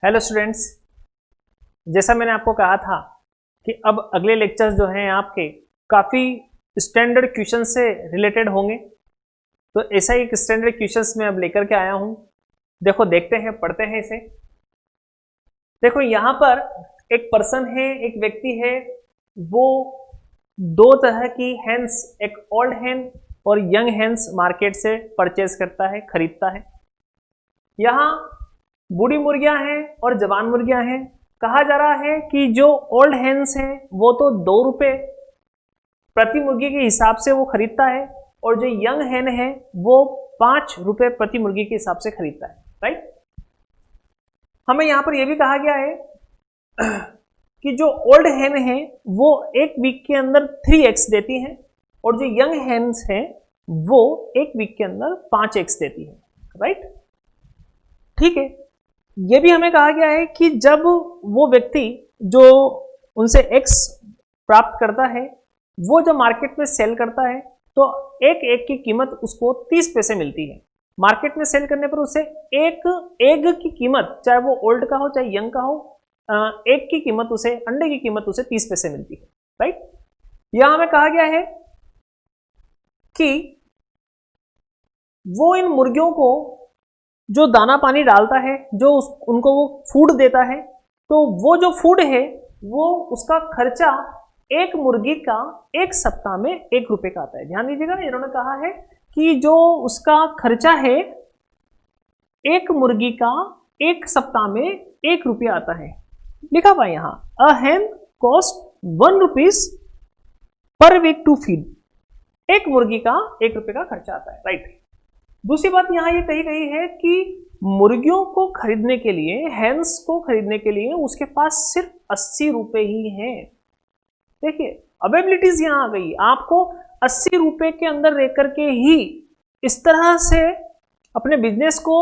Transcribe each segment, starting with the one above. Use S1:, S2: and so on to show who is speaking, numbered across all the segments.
S1: Hello students, जैसा मैंने आपको कहा था कि अब अगले लेक्चर्स जो हैं आपके काफ़ी स्टैंडर्ड क्वेश्चन से रिलेटेड होंगे। तो ऐसा ही एक स्टैंडर्ड क्वेश्चंस मैं अब लेकर के आया हूं। देखो, देखते हैं, पढ़ते हैं इसे। देखो, यहाँ पर एक पर्सन है, एक व्यक्ति है, वो दो तरह की हैंस, एक ओल्ड हैंड और यंग हैंस मार्केट से परचेज करता है, खरीदता है। यहाँ बूढ़ी मुर्गियां हैं और जवान मुर्गियां हैं। कहा जा रहा है कि जो ओल्ड हैंस हैं वो तो 2 रुपए प्रति मुर्गी के हिसाब से वो खरीदता है, और जो यंग हैन है वो 5 रुपए प्रति मुर्गी के हिसाब से खरीदता है। राइट। हमें यहां पर यह भी कहा गया है कि जो ओल्ड हैन है वो एक वीक के अंदर 3x देती है, और जो यंग हैंस है वो एक वीक के अंदर 5x देती है। राइट, ठीक है। यह भी हमें कहा गया है कि जब वो व्यक्ति जो उनसे x प्राप्त करता है वो जब मार्केट में सेल करता है तो एक एग की कीमत उसको 30 पैसे मिलती है। मार्केट में सेल करने पर उसे एक एग की कीमत, चाहे वो ओल्ड का हो चाहे यंग का हो, एग की कीमत उसे, अंडे की कीमत उसे 30 पैसे मिलती है। राइट। यहां हमें कहा गया है कि वो इन मुर्गियों को जो दाना पानी डालता है, जो उनको वो फूड देता है, तो वो जो फूड है वो उसका खर्चा एक मुर्गी का एक सप्ताह में 1 रुपए का आता है। ध्यान दीजिएगा, इन्होंने कहा है कि जो उसका खर्चा है एक मुर्गी का एक सप्ताह में 1 रुपया आता है। लिखा हुआ यहां, a hen cost 1 rupees per week to feed. एक मुर्गी का 1 रुपए का खर्चा आता है। राइट। दूसरी बात यहां ये कही गई है कि मुर्गियों को खरीदने के लिए, हैंस को खरीदने के लिए उसके पास सिर्फ 80 रुपए ही हैं। देखिए, अवेबिलिटीज यहां आ गई। आपको 80 रुपए के अंदर रह करके ही इस तरह से अपने बिजनेस को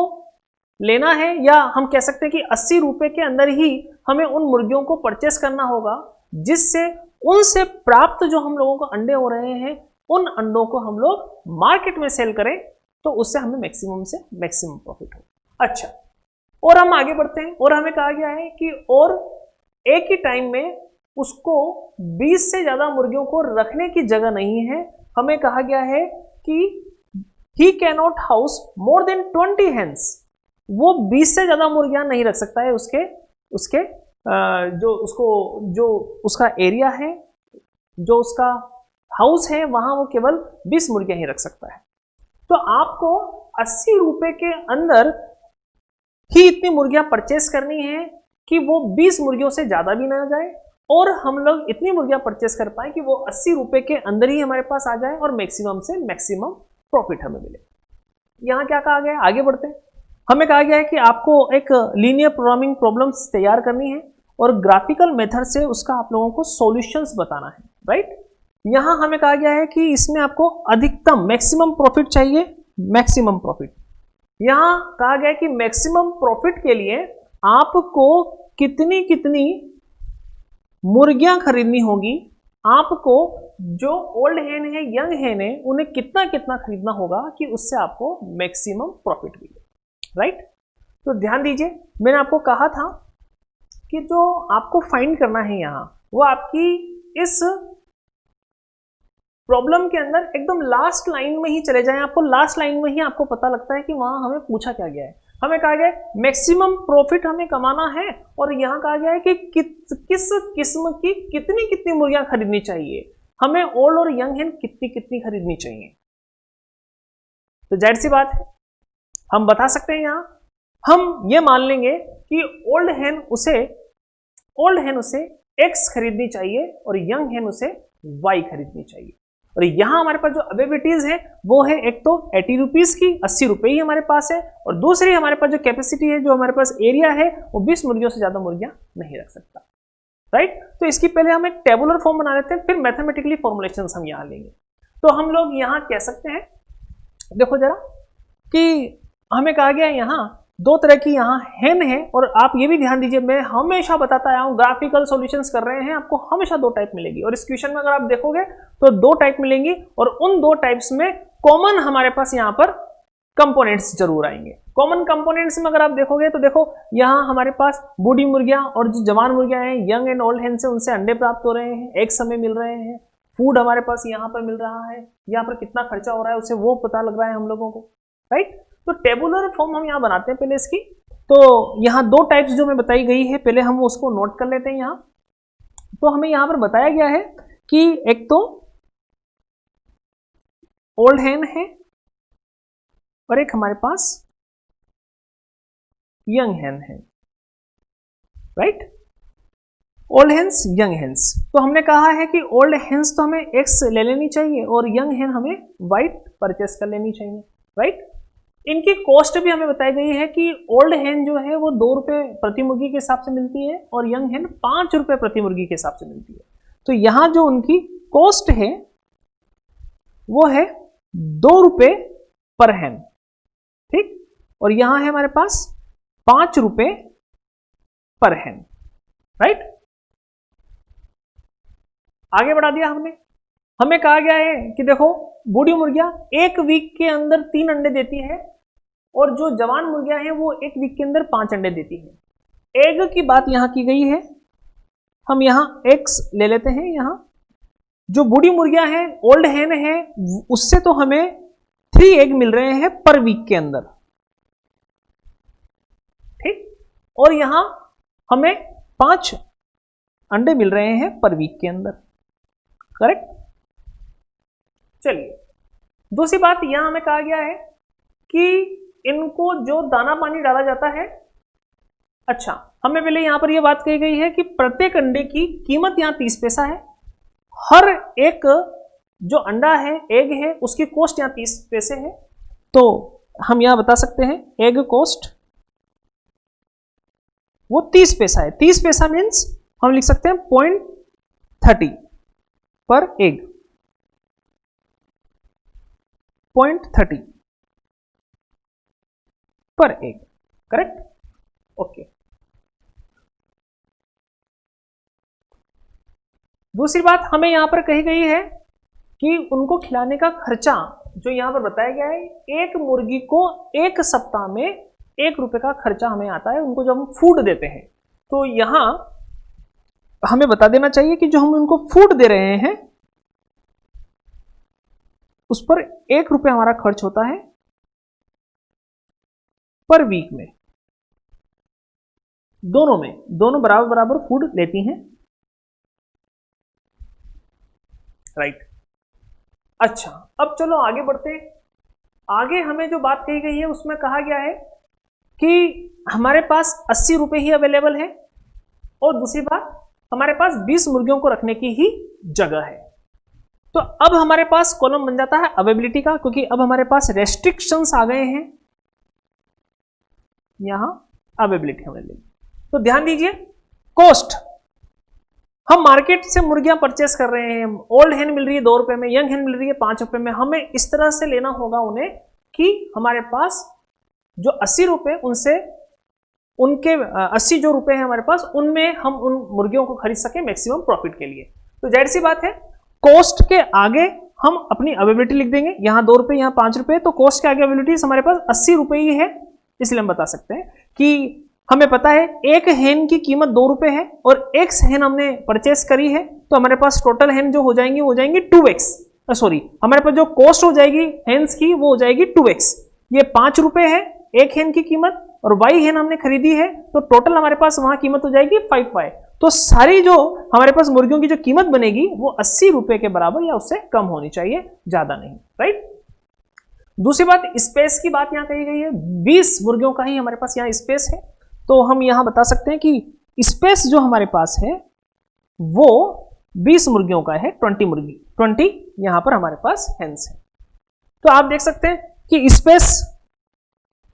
S1: लेना है, या हम कह सकते हैं कि 80 रुपए के अंदर ही हमें उन मुर्गियों को परचेस करना होगा, जिससे उनसे प्राप्त जो हम लोगों को अंडे हो रहे हैं उन अंडों को हम लोग मार्केट में सेल करें, तो उससे हमें मैक्सिमम से मैक्सिमम प्रॉफिट हो। अच्छा, और हम आगे बढ़ते हैं, और हमें कहा गया है कि और एक ही टाइम में उसको 20 से ज्यादा मुर्गियों को रखने की जगह नहीं है। हमें कहा गया है कि he can not house more than 20 hens. वो 20 से ज्यादा मुर्गियां नहीं रख सकता है। उसके जो उसका एरिया है, जो उसका हाउस है, वहां वो केवल 20 मुर्गियां ही रख सकता है। तो आपको 80 रुपए के अंदर ही इतनी मुर्गियां परचेस करनी है कि वो 20 मुर्गियों से ज्यादा भी ना जाए, और हम लोग इतनी मुर्गियां परचेस कर पाए कि वो 80 रुपए के अंदर ही हमारे पास आ जाए और मैक्सिमम से मैक्सिमम प्रॉफिट हमें मिले। यहां क्या कहा गया है, आगे बढ़ते हैं। हमें कहा गया है कि आपको एक लीनियर प्रोग्रामिंग प्रॉब्लम्स तैयार करनी है और ग्राफिकल मेथड से उसका आप लोगों को सॉल्यूशंस बताना है। राइट। यहां हमें कहा गया है कि इसमें आपको अधिकतम मैक्सिमम प्रॉफिट चाहिए। मैक्सिमम प्रॉफिट, यहां कहा गया है कि मैक्सिमम प्रॉफिट के लिए आपको कितनी कितनी मुर्गियां खरीदनी होगी, आपको जो ओल्ड हैन है, यंग हैन है, उन्हें कितना कितना खरीदना होगा कि उससे आपको मैक्सिमम प्रॉफिट मिले। राइट। तो ध्यान दीजिए, मैंने आपको कहा था कि जो आपको फाइंड करना है यहां, वो आपकी इस प्रॉब्लम के अंदर एकदम लास्ट लाइन में ही चले जाएं। आपको लास्ट लाइन में ही आपको पता लगता है कि वहां हमें पूछा क्या गया है। हमें कहा गया है मैक्सिमम प्रॉफिट हमें कमाना है, और यहां कहा गया है कि किस किस्म की कितनी कितनी मुर्गियां खरीदनी चाहिए, हमें ओल्ड और यंग हैन कितनी कितनी खरीदनी चाहिए। तो जाहिर सी बात है, हम बता सकते हैं, यहां हम ये मान लेंगे कि ओल्ड हैन उसे x खरीदनी चाहिए और यंग हैन उसे y खरीदनी चाहिए। और यहां हमारे पास जो अवेबिलिटीज है वो है, एक तो 80 रुपीज की, 80 रुपए ही हमारे पास है, और दूसरी हमारे पास जो कैपेसिटी है, जो हमारे पास एरिया है, वो 20 मुर्गियों से ज्यादा मुर्गियां नहीं रख सकता। राइट। तो इसकी पहले हम एक टेबुलर फॉर्म बना लेते हैं, फिर मैथमेटिकली फॉर्मुलेशंस हम यहां लेंगे। तो हम लोग यहां कह सकते हैं, देखो जरा, कि हमें कहा गया यहां 2 तरह की यहां हैन है, और आप ये भी ध्यान दीजिए, मैं हमेशा बताता आया हूं, ग्राफिकल सॉल्यूशंस कर रहे हैं, आपको हमेशा 2 टाइप मिलेगी, और इस क्वेश्चन में अगर आप देखोगे तो 2 टाइप मिलेंगी, और उन 2 टाइप्स में कॉमन हमारे पास यहां पर कंपोनेंट्स जरूर आएंगे। कॉमन कंपोनेंट्स में अगर आप देखोगे तो देखो यहाँ हमारे पास बूढ़ी मुर्गियां और जो जवान मुर्गियां हैं, यंग एंड ओल्ड हेन से उनसे अंडे प्राप्त हो रहे हैं, एक समय मिल रहे हैं, फूड हमारे पास यहाँ पर मिल रहा है, यहाँ पर कितना खर्चा हो रहा है उसे वो पता लग रहा है हम लोगों को, राइट। तो टेबुलर फॉर्म हम यहाँ बनाते हैं पहले इसकी। तो यहाँ दो टाइप्स जो मैं बताई गई है पहले हम उसको नोट कर लेते हैं यहाँ। तो हमें यहाँ पर बताया गया है कि एक तो ओल्ड हेन है और एक हमारे पास यंग हेन है, right. Old hens, young hens. तो हमने कहा है कि ओल्ड हेन्स तो हमें एक्स ले लेनी चाहिए और यंग हेन हमें वाइट परचेस कर लेनी चाहिए, राइट। इनकी कॉस्ट भी हमें बताई गई है कि ओल्ड हेन जो है वो 2 रुपए प्रति मुर्गी के हिसाब से मिलती है और यंग हेन 5 रुपए प्रति मुर्गी के हिसाब से मिलती है। तो यहां जो उनकी कॉस्ट है वो है 2 रुपए पर हेन, ठीक। और यहां है हमारे पास 5 रुपए पर हेन, राइट। आगे बढ़ा दिया हमने। हमें कहा गया है कि देखो बूढ़ी मुर्गियां 1 वीक के अंदर 3 अंडे देती है और जो जवान मुर्गियां हैं वो 1 वीक के अंदर 5 अंडे देती है। एग की बात यहां की गई है, हम यहां एक्स ले लेते हैं। यहां जो बूढ़ी मुर्गियां हैं, ओल्ड हेन है, उससे तो हमें 3 एग मिल रहे हैं पर वीक के अंदर, ठीक। और यहां हमें 5 अंडे मिल रहे हैं पर वीक के अंदर, करेक्ट। चलिए दूसरी बात यहां हमें कहा गया है कि इनको जो दाना पानी डाला जाता है, अच्छा हमें पहले यहां पर यह बात कही गई है कि प्रत्येक अंडे की कीमत यहां 30 पैसा है। हर एक जो अंडा है, एग है, उसकी कॉस्ट यहां 30 पैसे है। तो हम यहां बता सकते हैं एग कॉस्ट वो 30 पैसा है। 30 पैसा मीन्स हम लिख सकते हैं 0.30 पर एग, 0.30 पर एग, करेक्ट, ओके। दूसरी बात हमें यहां पर कही गई है कि उनको खिलाने का खर्चा जो यहां पर बताया गया है, एक मुर्गी को 1 सप्ताह में 1 रुपए का खर्चा हमें आता है उनको जब हम फूड देते हैं। तो यहां हमें बता देना चाहिए कि जो हम उनको फूड दे रहे हैं उस पर 1 रुपए हमारा खर्च होता है पर वीक में। दोनों बराबर बराबर फूड लेती हैं, राइट। अच्छा अब चलो आगे बढ़ते हैं। आगे हमें जो बात कही गई है उसमें कहा गया है कि हमारे पास 80 रुपए ही अवेलेबल है और दूसरी बात हमारे पास 20 मुर्गियों को रखने की ही जगह है। तो अब हमारे पास कॉलम बन जाता है अवेलेबिलिटी का, क्योंकि अब हमारे पास रेस्ट्रिक्शंस आ गए हैं। यहां अवेलेबिलिटी हमें लेंगे तो ध्यान दीजिए, कॉस्ट हम मार्केट से मुर्गियां परचेस कर रहे हैं, ओल्ड हेन मिल रही है 2 रुपए में, यंग हेन मिल रही है 5 रुपए में। हमें इस तरह से लेना होगा उन्हें कि हमारे पास जो 80 रुपए उनसे उनके 80 जो रुपए हैं हमारे पास उनमें हम उन मुर्गियों को खरीद सके मैक्सिमम प्रॉफिट के लिए। तो जाहिर सी बात है कॉस्ट के आगे हम अपनी अवेलेबिलिटी लिख देंगे। यहां 2 रुपए, यहां 5 रुपए, तो कॉस्ट के आगे अवेलेबिलिटी हमारे पास 80 रुपए ही है। इसलिए हम बता सकते हैं कि हमें पता है एक हेन की कीमत 2 रुपए है और एक्स हेन हमने परचेस करी है, तो हमारे पास टोटल हेन जो हो जाएंगी वो हो जाएंगी 2x। सॉरी, हमारे पास जो कॉस्ट हो जाएगी हेन्स की वो हो जाएगी 2x। ये 5 रुपए है एक हेन की कीमत और y हेन हमने खरीदी है, तो टोटल हमारे पास वहां कीमत हो जाएगी 5y। तो सारी जो हमारे पास मुर्गियों की जो कीमत बनेगी वो 80 रुपए के बराबर या उससे कम होनी चाहिए, ज्यादा नहीं, राइट। दूसरी बात, स्पेस की बात यहां कही गई है। 20 मुर्गियों का ही हमारे पास यहाँ स्पेस है, तो हम यहां बता सकते हैं कि स्पेस जो हमारे पास है वो 20 मुर्गियों का है, 20 मुर्गी, 20 यहां पर हमारे पास हेन्स है। तो आप देख सकते हैं कि स्पेस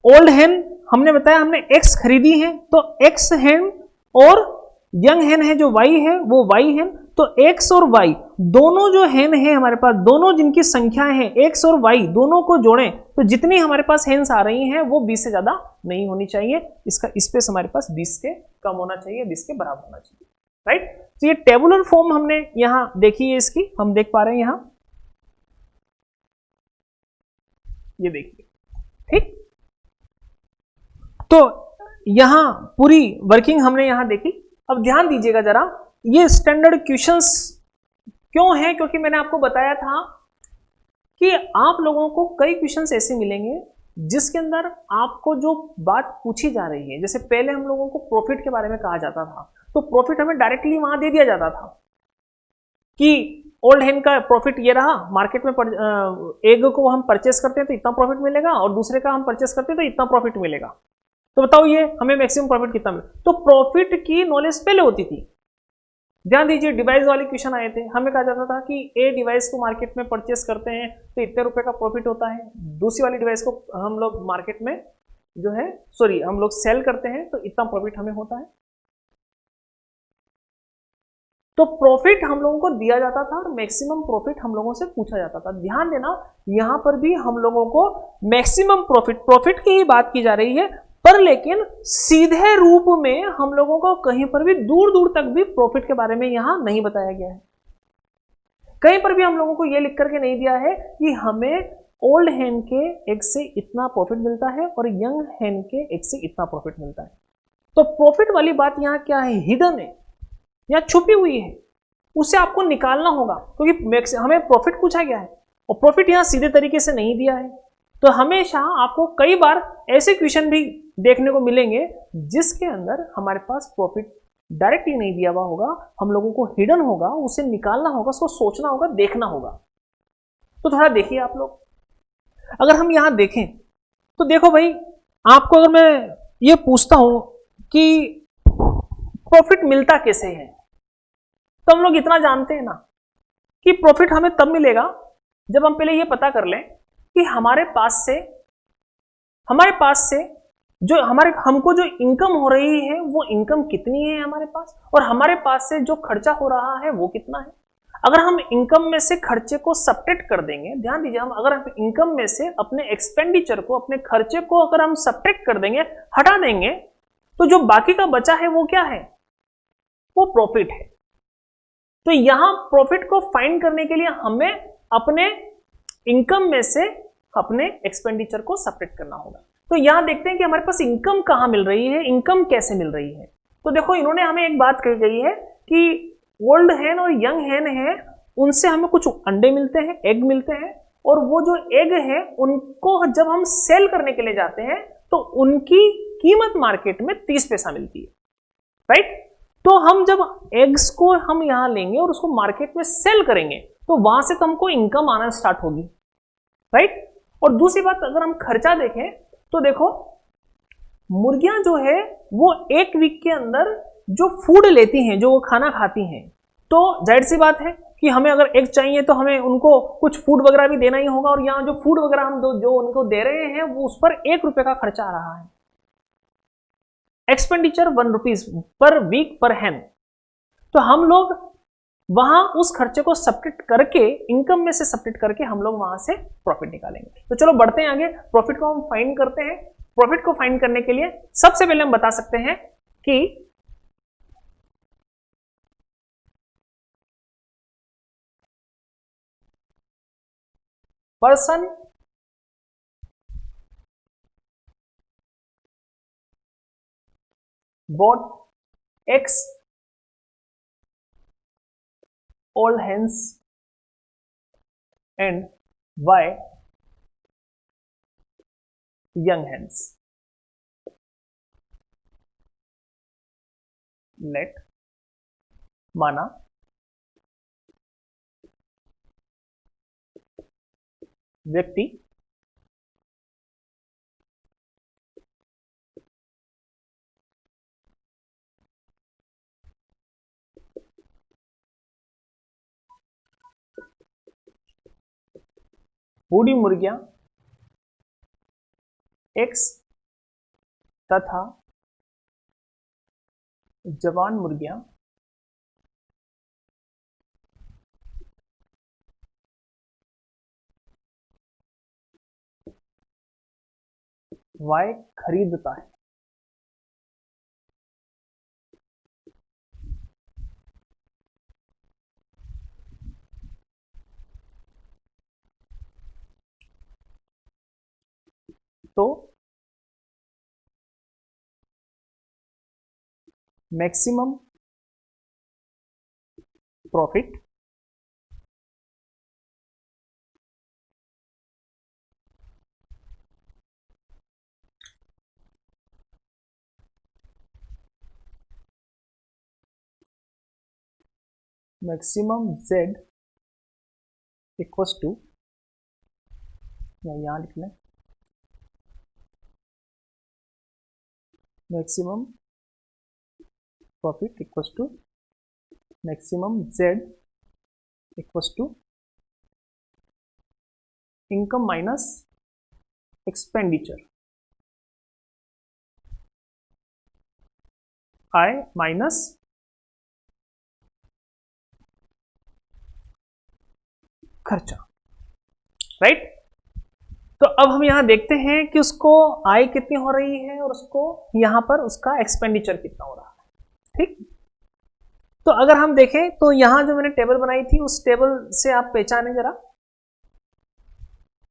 S1: ओल्ड हेन हमने बताया हमने एक्स खरीदी है, तो एक्स हेन और यंग हेन है जो वाई है वो वाई हेन। तो एक्स और वाई दोनों जो हेन है हमारे पास, दोनों जिनकी संख्याएं हैं एक्स और वाई दोनों को जोड़ें तो जितनी हमारे पास हेन्स आ रही हैं वो 20 से ज्यादा नहीं होनी चाहिए। इसका स्पेस हमारे पास 20 के कम होना चाहिए, 20 के बराबर होना चाहिए, राइट। तो ये टेबुलर फॉर्म हमने यहां देखी है, इसकी हम देख पा रहे हैं यहां, ये देखिए, ठीक। तो यहां पूरी वर्किंग हमने यहां देखी। अब ध्यान दीजिएगा जरा, ये स्टैंडर्ड क्वेश्चंस क्यों है, क्योंकि मैंने आपको बताया था कि आप लोगों को कई क्वेश्चंस ऐसे मिलेंगे जिसके अंदर आपको जो बात पूछी जा रही है, जैसे पहले हम लोगों को प्रॉफिट के बारे में कहा जाता था, तो प्रॉफिट हमें डायरेक्टली वहां दे दिया जाता था कि ओल्ड हैंड का प्रॉफिट ये रहा, मार्केट में एक को हम परचेस करते हैं तो इतना प्रॉफिट मिलेगा और दूसरे का हम परचेस करते हैं तो इतना प्रॉफिट मिलेगा, तो बताओ ये हमें मैक्सिमम प्रॉफिट कितना मिले। तो प्रॉफिट की नॉलेज पहले होती थी। ध्यान दीजिए, डिवाइस वाले क्वेश्चन आए थे, हमें कहा जाता था कि ए डिवाइस को मार्केट में परचेस करते हैं तो इतने रुपए का प्रॉफिट होता है, दूसरी वाली डिवाइस को हम लोग मार्केट में जो है हम लोग सेल करते हैं तो इतना प्रॉफिट हमें होता है। तो प्रॉफिट हम लोगों को दिया जाता था और मैक्सिमम प्रॉफिट हम लोगों से पूछा जाता था। ध्यान देना, यहां पर भी हम लोगों को मैक्सिमम प्रॉफिट की ही बात की जा रही है, पर लेकिन सीधे रूप में हम लोगों को कहीं पर भी दूर दूर तक भी प्रॉफिट के बारे में यहां नहीं बताया गया है। कहीं पर भी हम लोगों को यह लिख करके नहीं दिया है कि हमें ओल्ड हैंड के एग से इतना प्रॉफिट मिलता है और यंग हैंड के एग से इतना प्रॉफिट मिलता है। तो प्रॉफिट वाली बात यहां क्या है, हिडन है या छुपी हुई है, उसे आपको निकालना होगा, क्योंकि हमें प्रॉफिट पूछा गया है और प्रॉफिट यहां सीधे तरीके से नहीं दिया है। तो हमेशा आपको कई बार ऐसे क्वेश्चन भी देखने को मिलेंगे जिसके अंदर हमारे पास प्रॉफिट डायरेक्टली नहीं दिया हुआ होगा, हम लोगों को हिडन होगा, उसे निकालना होगा, उसको सोचना होगा, देखना होगा। तो थोड़ा देखिए आप लोग, अगर हम यहां देखें तो देखो भाई, आपको अगर मैं ये पूछता हूं कि प्रॉफिट मिलता कैसे है, तो हम लोग इतना जानते हैं ना कि प्रॉफिट हमें तब मिलेगा जब हम पहले ये पता कर लें कि हमारे पास से जो हमको जो इनकम हो रही है वो इनकम कितनी है हमारे पास, और हमारे पास से जो खर्चा हो रहा है वो कितना है। अगर हम इनकम में से खर्चे को सब्ट्रैक्ट कर देंगे, ध्यान दीजिए, अगर हम इनकम में से अपने एक्सपेंडिचर को, अपने खर्चे को अगर हम सब्ट्रैक्ट कर देंगे, हटा देंगे, तो जो बाकी का बचा है वो क्या है, वो प्रॉफिट है। तो यहां प्रॉफिट को फाइंड करने के लिए हमें अपने इनकम में से अपने एक्सपेंडिचर को सब्ट्रैक्ट करना होगा। तो यहां देखते हैं कि हमारे पास इनकम कहां मिल रही है, इनकम कैसे मिल रही है। तो देखो, इन्होंने हमें एक बात कही गई है कि ओल्ड हैन और यंग हैन है, उनसे हमें कुछ अंडे मिलते हैं, एग मिलते हैं, और वो जो एग है उनको जब हम सेल करने के लिए जाते हैं तो उनकी कीमत मार्केट में 30 पैसा मिलती है, राइट। तो हम जब एग्स को हम यहां लेंगे और उसको मार्केट में सेल करेंगे तो वहां से तो हमको इनकम आना स्टार्ट होगी, राइट। और दूसरी बात, अगर हम खर्चा देखें तो देखो, मुर्गियां जो है वो एक वीक के अंदर जो फूड लेती हैं, जो वो खाना खाती हैं, तो जाहिर सी बात है कि हमें अगर एग चाहिए तो हमें उनको कुछ फूड वगैरह भी देना ही होगा, और यहाँ जो फूड वगैरह हम जो उनको दे रहे हैं वो उस पर 1 रुपए का खर्चा आ रहा है। एक्सपेंडिचर 1 रुपीज पर वीक पर हैन। तो हम लोग वहां उस खर्चे को सब्ट्रैक्ट करके, इनकम में से सब्ट्रैक्ट करके हम लोग वहां से प्रॉफिट निकालेंगे। तो चलो बढ़ते हैं आगे, प्रॉफिट को हम फाइंड करते हैं। प्रॉफिट को फाइंड करने के लिए सबसे पहले हम बता सकते हैं कि person bought X old hens and Y young hens. Let माना व्यक्ति बूढ़ी मुर्गियां X तथा जवान मुर्गियां Y खरीदता है। तो maximum profit maximum z equals to, यहां लिखना है maximum profit equals to maximum z equals to income minus expenditure आय माइनस खर्चा, राइट। तो अब हम यहां देखते हैं कि उसको आय कितनी हो रही है और उसको यहां पर उसका एक्सपेंडिचर कितना हो रहा है, ठीक। तो अगर हम देखें तो यहां जो मैंने टेबल बनाई थी उस टेबल से आप पहचाने जरा,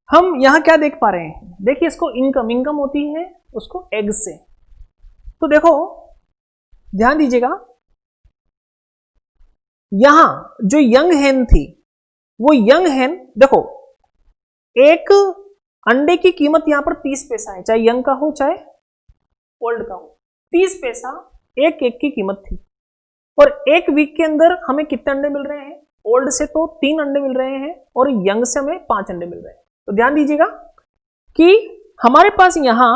S1: हम यहां क्या देख पा रहे हैं, देखिए इसको इनकम होती है उसको एग से। तो देखो ध्यान दीजिएगा, यहां जो यंग हेन थी वो यंग हेन, देखो एक अंडे की कीमत यहां पर 30 पैसा है, चाहे यंग का हो चाहे ओल्ड का हो, 30 पैसा एक की कीमत थी। और एक वीक के अंदर हमें कितने अंडे मिल रहे हैं, ओल्ड से तो 3 अंडे मिल रहे हैं और यंग से हमें 5 अंडे मिल रहे हैं। तो ध्यान दीजिएगा कि हमारे पास यहां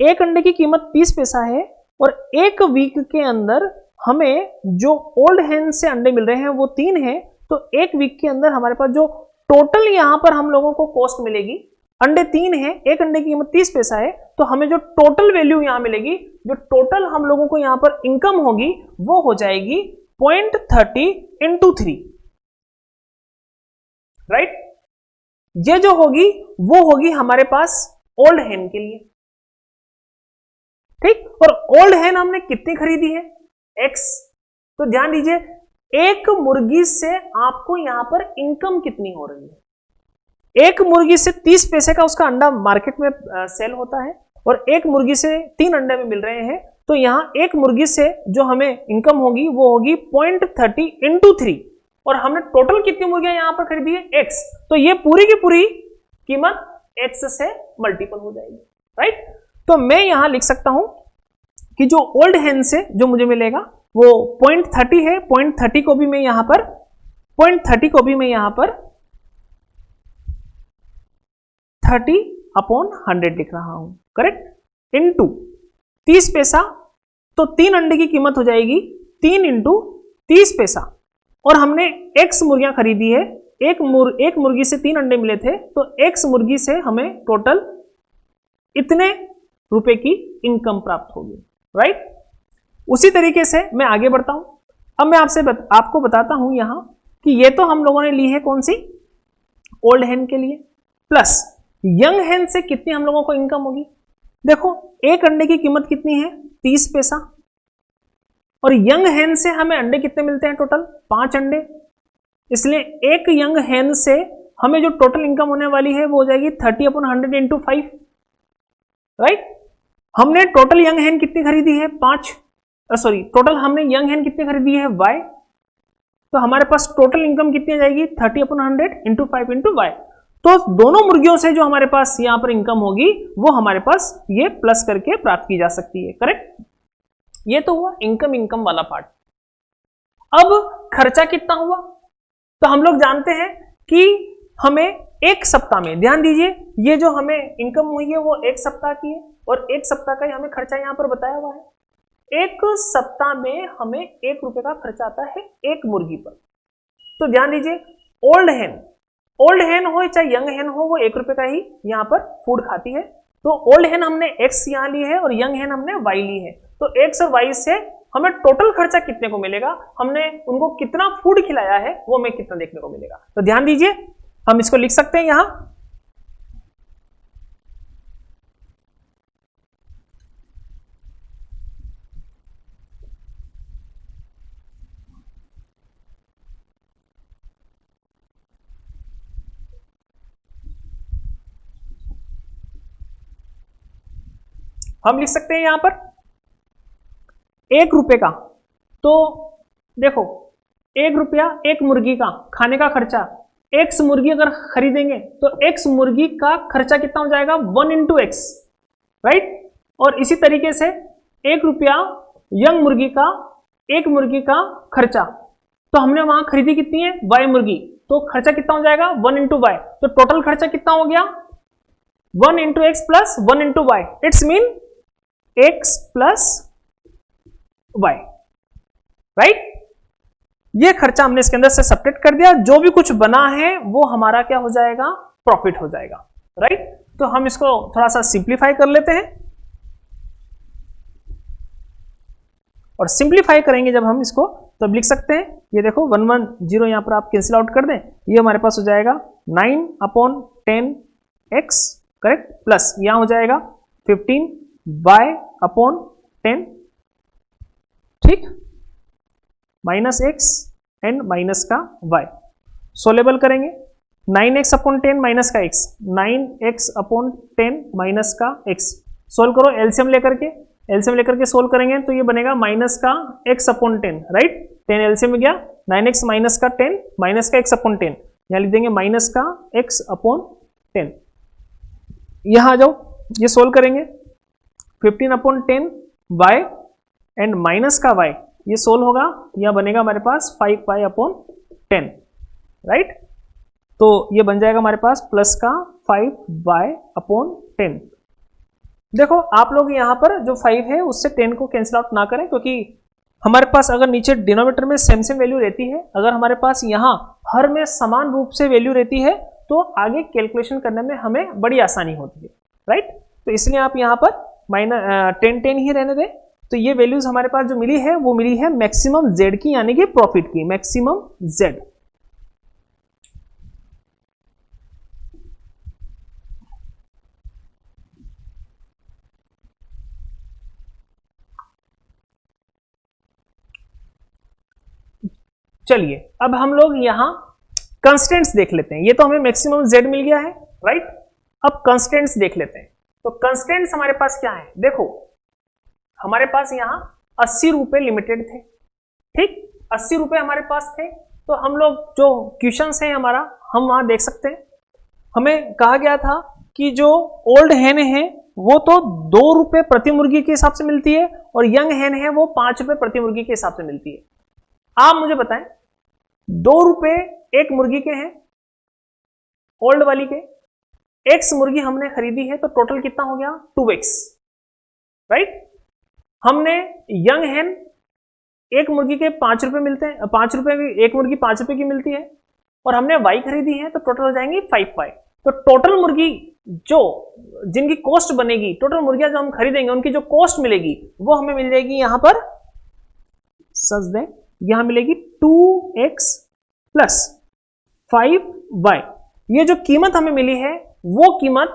S1: एक अंडे की कीमत 30 पैसा है और एक वीक के अंदर हमें जो ओल्ड हेन से अंडे मिल रहे हैं वो 3 है। तो एक वीक के अंदर हमारे पास जो टोटल यहां पर हम लोगों को कॉस्ट मिलेगी, अंडे 3 है, एक अंडे की कीमत 30 पैसा है, तो हमें जो टोटल वैल्यू यहां मिलेगी, जो टोटल हम लोगों को यहां पर इनकम होगी वो हो जाएगी 0.30 into 3, राइट। ये जो होगी वो होगी हमारे पास ओल्ड हेन के लिए, ठीक। और ओल्ड हेन हमने कितनी खरीदी है, x। तो ध्यान दीजिए एक मुर्गी से आपको यहां पर इनकम कितनी हो रही है, एक मुर्गी से 30 पैसे का उसका अंडा मार्केट में सेल होता है और एक मुर्गी से 3 अंडे में मिल रहे हैं। तो यहां एक मुर्गी से जो हमें इनकम होगी वो होगी 0.30 into 3 और हमने टोटल कितनी मुर्गियां यहां पर खरीदी है, x। तो ये पूरी की पूरी कीमत x से मल्टीपल हो जाएगी, राइट। तो मैं यहां लिख सकता हूं कि जो ओल्ड हेन से जो मुझे मिलेगा वो 0.30 है, 0.30 को भी मैं यहां पर 30/100 लिख रहा हूं, करेक्ट। इनटू 30 पैसा, तो 3 अंडे की कीमत हो जाएगी 3 into 30 पैसा और हमने x मुर्गियां खरीदी है, एक मुर्गी से 3 अंडे मिले थे, तो x मुर्गी से हमें टोटल इतने रुपए की इनकम प्राप्त होगी, राइट। उसी तरीके से मैं आगे बढ़ता हूं। अब मैं आपको बताता हूं यहां कि ये तो हम लोगों ने ली है कौन सी, ओल्ड हेन के लिए, प्लस यंग हेन से कितनी हम लोगों को इनकम होगी। देखो एक अंडे की कीमत कितनी है, 30 पैसा, और यंग हेन से हमें अंडे कितने मिलते हैं, टोटल 5 अंडे। इसलिए एक यंग हेन से हमें जो टोटल इनकम होने वाली है वो हो जाएगी 30/100 into 5, राइट। हमने टोटल यंग हेन कितनी खरीदी है, 5, सॉरी टोटल हमने यंग हेन कितनी खरीदी है, y। तो हमारे पास टोटल इनकम कितनी आ जाएगी 30/100 into 5 into y। तो दोनों मुर्गियों से जो हमारे पास यहां पर इनकम होगी वो हमारे पास ये प्लस करके प्राप्त की जा सकती है, करेक्ट। ये तो हुआ इनकम वाला पार्ट। अब खर्चा कितना हुआ, तो हम लोग जानते हैं कि हमें एक सप्ताह में, ध्यान दीजिए ये जो हमें इनकम हुई है वो एक सप्ताह की है और एक सप्ताह का ही हमें खर्चा यहां पर बताया हुआ है। एक सप्ताह में हमें 1 रुपए का खर्चा आता है एक मुर्गी पर। तो ध्यान दीजिए ओल्ड हेन हो चाहे यंग हेन हो वो 1 रुपए का ही यहां पर फूड खाती है। तो ओल्ड हेन हमने x यहां ली है और यंग हेन हमने y ली है। तो x और y से हमें टोटल खर्चा कितने को मिलेगा, हमने उनको कितना फूड खिलाया है वो हमें कितना देखने को मिलेगा। तो ध्यान दीजिए हम इसको लिख सकते हैं यहां, हम लिख सकते हैं यहां पर 1 रुपए का तो देखो 1 रुपया एक मुर्गी का खाने का खर्चा, एक्स मुर्गी अगर खरीदेंगे तो एक्स मुर्गी का खर्चा कितना हो जाएगा 1 इंटू एक्स, राइट। और इसी तरीके से 1 रुपया यंग मुर्गी का एक मुर्गी का खर्चा, तो हमने वहां खरीदी कितनी है वाई मुर्गी, तो खर्चा कितना हो जाएगा 1 इंटू वाई, तो टोटल खर्चा कितना हो गया 1 into x plus 1 into y, it's mean x plus y, right. ये खर्चा हमने इसके अंदर से सब्ट्रैक्ट कर दिया, जो भी कुछ बना है वो हमारा क्या हो जाएगा प्रॉफिट हो जाएगा, राइट। तो हम इसको थोड़ा सा सिंप्लीफाई कर लेते हैं, और सिंप्लीफाई करेंगे जब हम इसको तब लिख सकते हैं, ये देखो 110 यहां पर आप कैंसिल आउट कर दें, ये हमारे पास हो जाएगा 9/10x, करेक्ट, प्लस यहां हो जाएगा 15y/10, ठीक, माइनस एक्स एंड माइनस का y, सोलेबल करेंगे 9x/10 माइनस का x, 9x/10 माइनस का x, सोल्व करो एलसीएम लेकर के सोल्व करेंगे तो ये बनेगा माइनस का x/10, राइट, 10 एलसीएम में गया, 9x माइनस का 10 माइनस का x/10, यहां लिख देंगे माइनस का x/10, यहां आ जाओ, ये सोल्व करेंगे 15/10 y एंड माइनस का y, ये सोल्व होगा, यह बनेगा हमारे पास 5y/10, राइट। तो ये बन जाएगा हमारे पास प्लस का 5y/10। देखो आप लोग यहां पर जो 5 है उससे 10 को कैंसिल आउट ना करें, क्योंकि हमारे पास अगर नीचे डिनोमिनेटर में सेम वैल्यू रहती है, अगर हमारे पास यहां हर में समान रूप से वैल्यू रहती है तो आगे कैलकुलेशन करने में हमें बड़ी आसानी होती है, राइट। तो इसलिए आप यहां पर -10 ही रहने दें। तो ये वैल्यूज हमारे पास जो मिली है वो मिली है मैक्सिमम जेड की, यानी कि प्रॉफिट की, मैक्सिमम जेड। चलिए अब हम लोग यहां कंस्टेंट्स देख लेते हैं, ये तो हमें मैक्सिमम जेड मिल गया है, राइट। अब कंस्टेंट्स देख लेते हैं, तो कंस्टेंट्स हमारे पास क्या है, देखो हमारे पास यहां 80 रुपए लिमिटेड थे, ठीक, 80 रुपए हमारे पास थे, तो हम लोग जो क्वेश्चन है हमारा हम वहां देख सकते हैं, हमें कहा गया था कि जो ओल्ड हैन है वो तो 2 रुपए प्रति मुर्गी के हिसाब से मिलती है, और यंग हैन है वो 5 रुपए प्रति मुर्गी के हिसाब से मिलती है। आप मुझे बताएं 2 रुपए एक मुर्गी के हैं, ओल्ड वाली के, एक्स मुर्गी हमने खरीदी है, तो टोटल कितना हो गया 2x, राइट। हमने यंग हैन एक मुर्गी के 5 रुपए मिलते हैं, 5 रुपए की एक मुर्गी 5 रुपए की मिलती है, और हमने वाई खरीदी है तो टोटल हो जाएंगी 5y। तो टोटल मुर्गी जो जिनकी कॉस्ट बनेगी, टोटल मुर्गियां जो हम खरीदेंगे उनकी जो कॉस्ट मिलेगी वो हमें मिल जाएगी यहां पर सच दें, यहां मिलेगी 2x प्लस 5y। ये जो कीमत हमें मिली है वो कीमत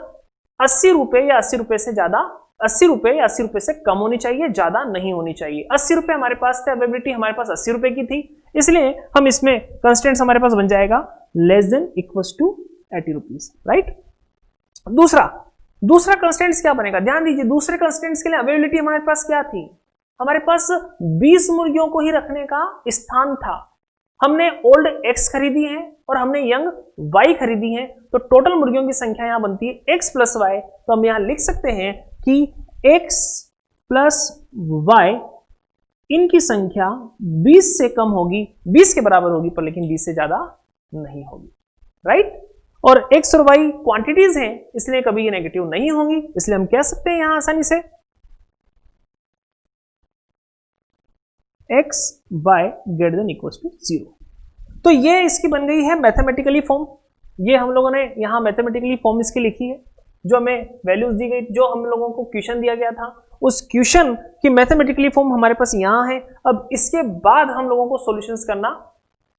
S1: 80 रुपए या 80 रुपए से ज्यादा, 80 रुपए या 80 रुपए से कम होनी चाहिए, ज्यादा नहीं होनी चाहिए। 80 रुपए हमारे पास थे, अवेलेबिलिटी हमारे पास 80 रुपए की थी, इसलिए हम इसमें कंस्टेंट्स हमारे पास बन जाएगा less than equals to 80 rupees, right. दूसरा कंस्टेंट्स क्या बनेगा, ध्यान दीजिए, दूसरे कंस्टेंट्स के लिए अवेलेबिलिटी हमारे पास क्या थी, हमारे पास 20 मुर्गियों को ही रखने का स्थान था। हमने ओल्ड एक्स खरीदी है और हमने यंग वाई खरीदी है, तो टोटल मुर्गियों की संख्या यहां बनती है एक्स प्लस वाई। तो हम यहां लिख सकते हैं कि x प्लस वाई इनकी संख्या 20 से कम होगी, 20 के बराबर होगी, पर लेकिन 20 से ज्यादा नहीं होगी, राइट। और x और y क्वांटिटीज हैं, इसलिए कभी ये नेगेटिव नहीं होंगी, इसलिए हम कह सकते हैं यहां आसानी से x y greater than equals to 0। तो ये इसकी बन गई है मैथमेटिकली फॉर्म, ये हम लोगों ने यहां मैथमेटिकली फॉर्म इसकी लिखी है, जो हमें वैल्यूज दी गई, जो हम लोगों को क्वेश्चन दिया गया था उस क्वेश्चन की मैथमेटिकली फॉर्म हमारे पास यहां है। अब इसके बाद हम लोगों को सॉल्यूशंस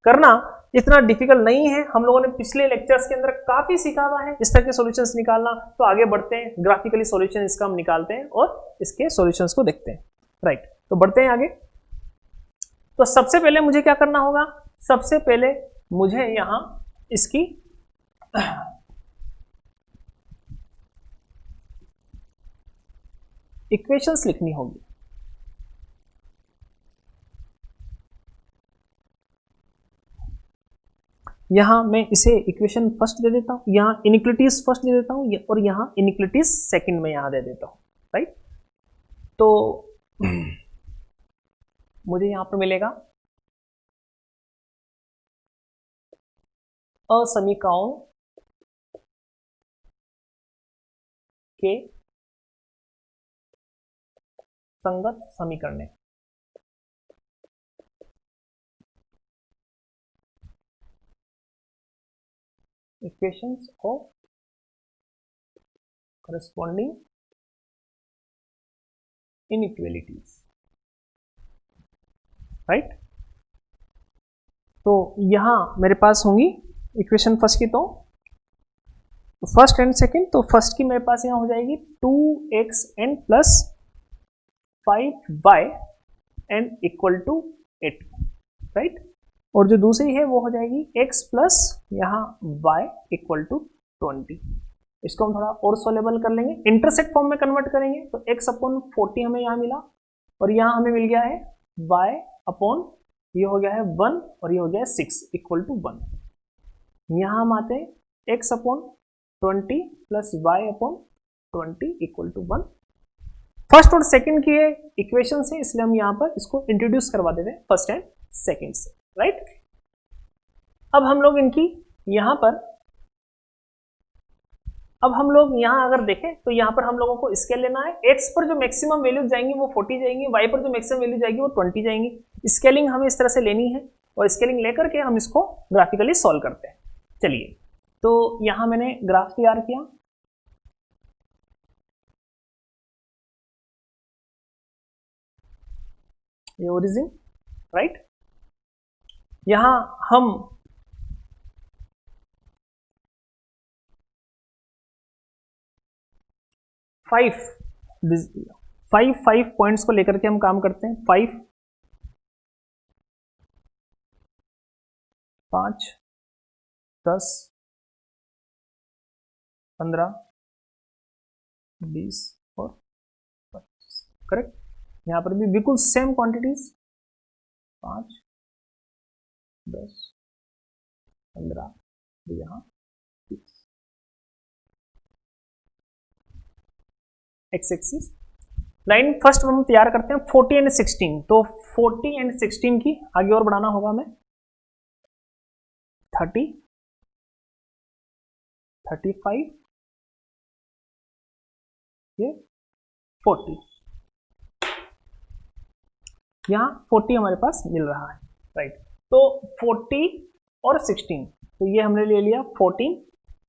S1: करना इतना डिफिकल्ट नहीं है, हम लोगों ने पिछले लेक्चर्स के अंदर काफी सीखा हुआ है इस तरह के सॉल्यूशंस निकालना। तो आगे बढ़ते हैं, ग्राफिकली सॉल्यूशन इसका हम निकालते हैं और इसके सॉल्यूशंस को देखते हैं, राइट। तो बढ़ते हैं आगे। तो सबसे पहले मुझे क्या करना होगा, सबसे पहले मुझे यहां इसकी इक्वेशंस लिखनी होगी। यहाँ मैं इसे इक्वेशन फर्स्ट दे देता हूँ, यहाँ इनइक्वलिटीज फर्स्ट दे देता हूँ और यहाँ इनइक्वलिटीज सेकंड में यहाँ दे देता हूँ, राइट। तो मुझे यहाँ पर मिलेगा असमीकरणों के संगत समीकरण, equations of corresponding inequalities, right. तो यहां मेरे पास होंगी इक्वेशन फर्स्ट की, तो फर्स्ट एंड सेकंड, तो फर्स्ट की मेरे पास यहां हो जाएगी 2xn plus 5y n equal to 8, right. और जो दूसरी है वो हो जाएगी x प्लस यहाँ y इक्वल टू 20। इसको हम थोड़ा और सोलेबल कर लेंगे, इंटरसेक्ट फॉर्म में कन्वर्ट करेंगे, तो x अपॉन 40 हमें यहाँ मिला और यहाँ हमें मिल गया है y अपॉन, ये हो गया है 1 और ये हो गया है 6 इक्वल टू 1। यहाँ हम आते हैं x upon 20 plus y upon 20 equal to 1। First और सेकंड की इक्वेशन से, इसलिए हम यहाँ पर इसको इंट्रोड्यूस करवा देते हैं फर्स्ट एंड सेकंड से, राइट। अब हम लोग इनकी यहाँ पर, अब हम लोग यहाँ अगर देखें तो यहाँ पर हम लोगों को स्केल लेना है। x पर जो मैक्सिमम वैल्यू जाएंगी वो 40 जाएंगी, y पर जो मैक्सिमम वैल्यू जाएगी वो 20 जाएंगी। स्केलिंग हमें इस तरह से लेनी है और स्केलिंग लेकर के हम इसको ग्राफिकली सॉल्व करते हैं। चलिए, तो यहाँ मैंने ग्राफ तैयार किया, ये ओरिजिन, राइट। यहाँ हम 5 पॉइंट्स को लेकर के हम काम करते हैं। 5, 5, 10, 15, 20 और 25, करेक्ट। यहाँ पर भी बिल्कुल सेम क्वांटिटीज, 5, 10, 15, यहाँ एक्स एक्सिस। लाइन फर्स्ट हम तैयार करते हैं 40 एंड 16, तो 40 एंड 16 की आगे और बढ़ाना होगा हमें, 30, 35, ये 40, यहाँ 40 हमारे पास मिल रहा है, राइट। तो 40 और 16, तो ये हमने ले लिया 14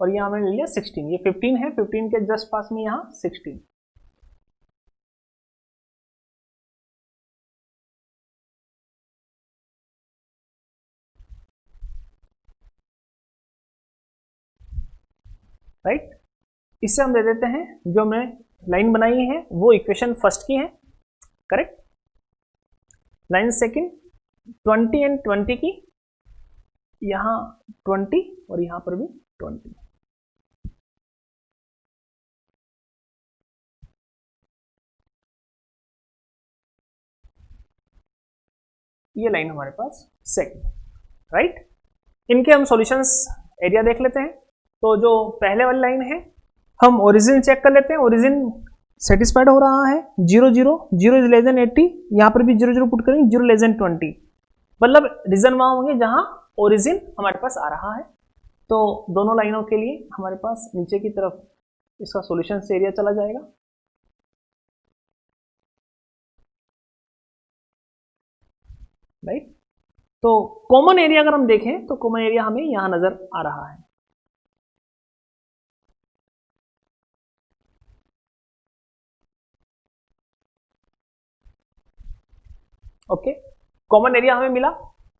S1: और यहाँ हमने ले लिया 16, ये 15 है, 15 के जस्ट पास में यहाँ 16। राइट, इससे हम दे देते हैं जो मैं लाइन बनाई है वो इक्वेशन फर्स्ट की है, करेक्ट। लाइन सेकंड 20 एंड 20 की, यहाँ 20 और यहाँ पर भी 20। ये लाइन हमारे पास सेकंड, राइट। इनके हम सॉल्यूशंस एरिया देख लेते हैं। तो जो पहले वाली लाइन है, हम ओरिजिन चेक कर लेते हैं, ओरिजिन सेटिस्फाइड हो रहा है, 0 0 0 इज लेस देन 80, यहाँ पर भी 0 0 पुट करेंगे, 0 लेस देन 20, मतलब रीजन वहां होंगे जहां ओरिजिन हमारे पास आ रहा है। तो दोनों लाइनों के लिए हमारे पास नीचे की तरफ इसका सॉल्यूशन एरिया चला जाएगा, राइट। तो कॉमन एरिया अगर हम देखें तो कॉमन एरिया हमें यहां नजर आ रहा है, ओके। कॉमन एरिया हमें मिला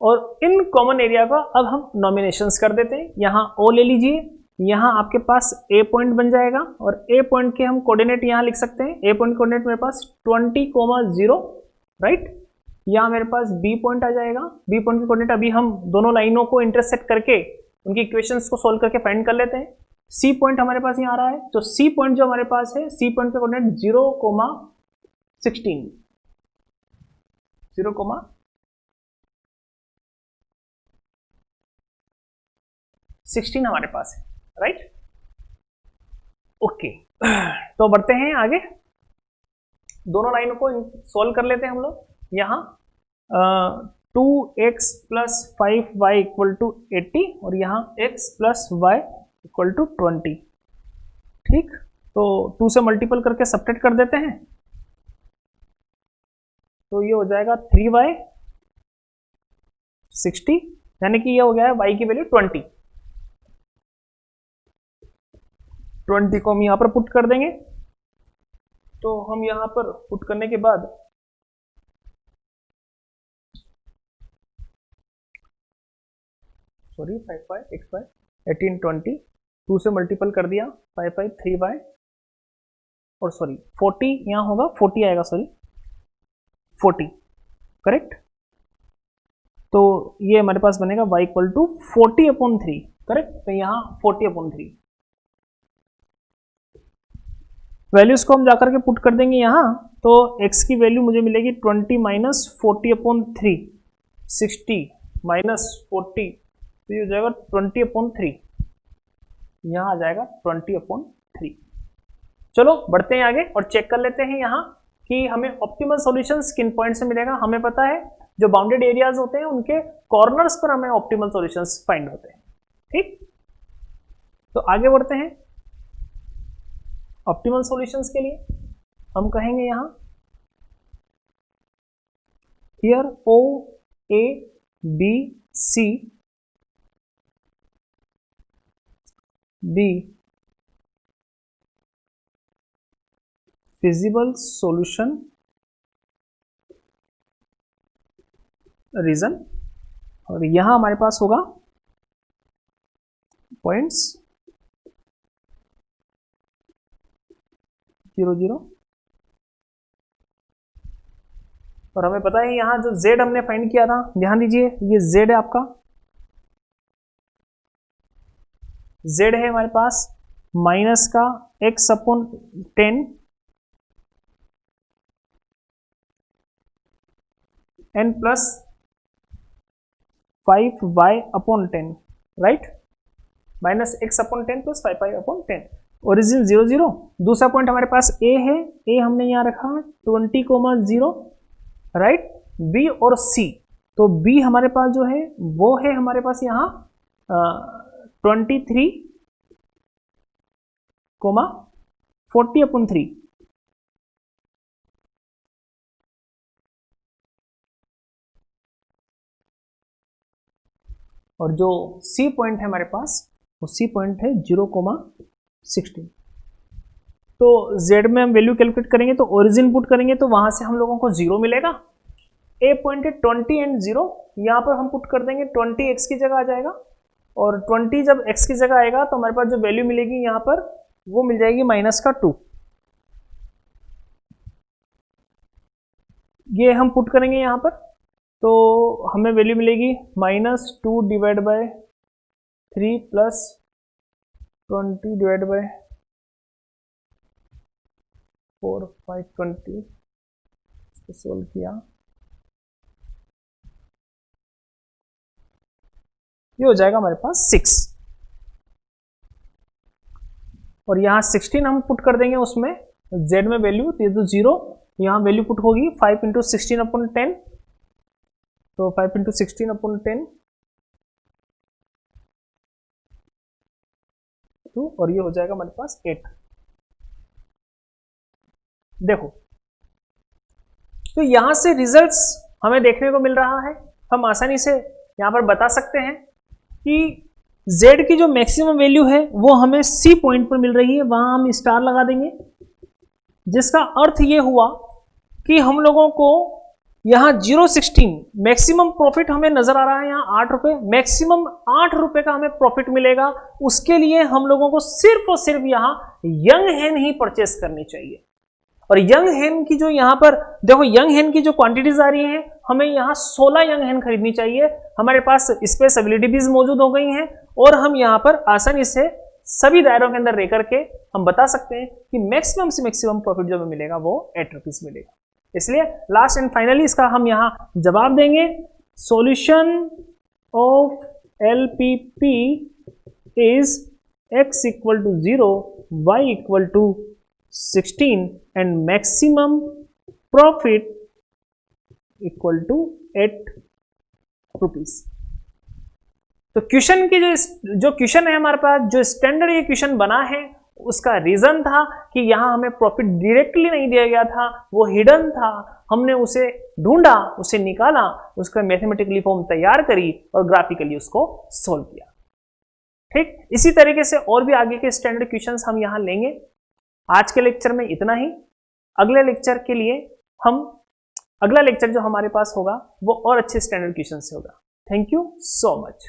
S1: और इन कॉमन एरिया का अब हम नॉमिनेशंस कर देते हैं। यहाँ ओ ले लीजिए, यहाँ आपके पास ए पॉइंट बन जाएगा और ए पॉइंट के हम कोऑर्डिनेट यहाँ लिख सकते हैं। ए पॉइंट कोऑर्डिनेट मेरे पास 20,0, राइट। यहाँ मेरे पास बी पॉइंट आ जाएगा, बी पॉइंट के कोऑर्डिनेट अभी हम दोनों लाइनों को इंटरसेक्ट करके उनकी इक्वेशंस को सोल्व करके फाइंड कर लेते हैं। सी पॉइंट हमारे पास यहाँ आ रहा है, तो सी पॉइंट जो हमारे पास है, सी पॉइंट के कोऑर्डिनेट 0,16, 0, 16 हमारे पास है, राइट। ओके, तो बढ़ते हैं आगे, दोनों लाइनों को सॉल्व कर लेते हैं हम लोग। यहाँ 2x plus 5y equal to 80 और यहाँ x plus y equal to 20, ठीक। तो 2 से मल्टीपल करके सब्ट्रैक्ट कर देते हैं, तो ये हो जाएगा 3y 60, यानी कि ये हो गया है y की वैल्यू 20 को हम यहां पर पुट कर देंगे। तो हम यहां पर पुट करने के बाद सॉरी 5y xy 18 20, 2 से मल्टीपल कर दिया, 5y 3y और सॉरी 40 यहां होगा, 40 आएगा, सॉरी 40, करेक्ट। तो ये हमारे पास बनेगा y इक्वल टू 40/3, करेक्ट। तो यहाँ 40/3 वैल्यूज को हम जाकर के पुट कर देंगे यहाँ, तो x की वैल्यू मुझे मिलेगी 20 माइनस 40/3, 60 माइनस 40, तो ये हो जाएगा 20/3, यहाँ आ जाएगा 20/3। चलो बढ़ते हैं आगे और चेक कर लेते हैं यहाँ कि हमें ऑप्टिमल सॉल्यूशंस किन पॉइंट से मिलेगा। हमें पता है जो बाउंडेड एरियाज होते हैं उनके कॉर्नर्स पर हमें ऑप्टिमल सॉल्यूशंस फाइंड होते हैं, ठीक। तो आगे बढ़ते हैं, ऑप्टिमल सॉल्यूशंस के लिए हम कहेंगे यहां here O A B C be feasible solution region, और यहां हमारे पास होगा पॉइंट्स 0 0, और हमें पता है यहां जो z हमने फाइंड किया था, ध्यान दीजिए ये z है आपका, z है हमारे पास माइनस का x/10 n plus 5y/10, right, minus x/10 plus 5y/10, origin 0 0। दूसरा पॉइंट हमारे पास a है, a हमने यहाँ रखा 20,0, राइट, b और c, तो b हमारे पास जो है वो है हमारे पास यहाँ 23,40/3, और जो C पॉइंट है हमारे पास वो C पॉइंट है 0,16। तो Z में हम वैल्यू कैलकुलेट करेंगे तो ओरिजिन पुट करेंगे तो वहां से हम लोगों को 0 मिलेगा। A पॉइंट है 20 एंड 0, यहाँ पर हम पुट कर देंगे 20 x की जगह आ जाएगा, और 20 जब x की जगह आएगा तो हमारे पास जो वैल्यू मिलेगी यहाँ पर वो मिल जाएगी -2। ये हम पुट करेंगे यहाँ पर तो हमें वैल्यू मिलेगी -2 divide by 3 plus 20 divide by 4 520, इसको सोल्व किया, ये हो जाएगा हमारे पास 6, और यहाँ 16 हम पुट कर देंगे उसमें z में वैल्यू, तो ये तो 0, यहाँ वैल्यू पुट होगी 5 × 16/10, तो 5 × 16/10 2, और ये हो जाएगा हमारे पास 8। देखो तो यहां से रिजल्ट्स हमें देखने को मिल रहा है, हम आसानी से यहां पर बता सकते हैं कि z की जो मैक्सिमम वैल्यू है वो हमें C पॉइंट पर मिल रही है, वहां हम स्टार लगा देंगे, जिसका अर्थ ये हुआ कि हम लोगों को यहाँ 0.16 मैक्सिमम प्रॉफिट हमें नजर आ रहा है, यहाँ 8 रुपए, मैक्सिमम 8 रुपए का हमें प्रॉफिट मिलेगा। उसके लिए हम लोगों को सिर्फ और सिर्फ यहाँ यंग हेन ही परचेस करनी चाहिए, और यंग हेन की जो यहाँ पर देखो यंग हेन की जो क्वांटिटीज आ रही हैं, हमें यहाँ 16 यंग हेन खरीदनी चाहिए। हमारे पास स्पेस अवेलेबिलिटीज मौजूद हो गई हैं, और हम यहाँ पर आसानी से सभी दायरों के अंदर रह करके हम बता सकते हैं कि मैक्सिमम से मैक्सिमम प्रॉफिट जो हमें मिलेगा वो 8 रुपीज मिलेगा। इसलिए लास्ट एंड फाइनली इसका हम यहाँ जवाब देंगे, solution of LPP is x equal to 0, y equal to 16 and maximum profit equal to 8 rupees. तो क्वेश्चन की जो क्वेश्चन है हमारे पास, जो स्टैंडर्ड ये क्वेश्चन बना है, उसका रीजन था कि यहां हमें प्रॉफिट डायरेक्टली नहीं दिया गया था, वो हिडन था। हमने उसे ढूंढा, उसे निकाला, उसका मैथमेटिकली फॉर्म तैयार करी और ग्राफिकली उसको सोल्व किया। ठीक, इसी तरीके से और भी आगे के स्टैंडर्ड क्वेश्चंस हम यहां लेंगे। आज के लेक्चर में इतना ही। अगले लेक्चर के लिए अगला लेक्चर जो हमारे पास होगा वो और अच्छे स्टैंडर्ड क्वेश्चन से होगा। Thank you so much.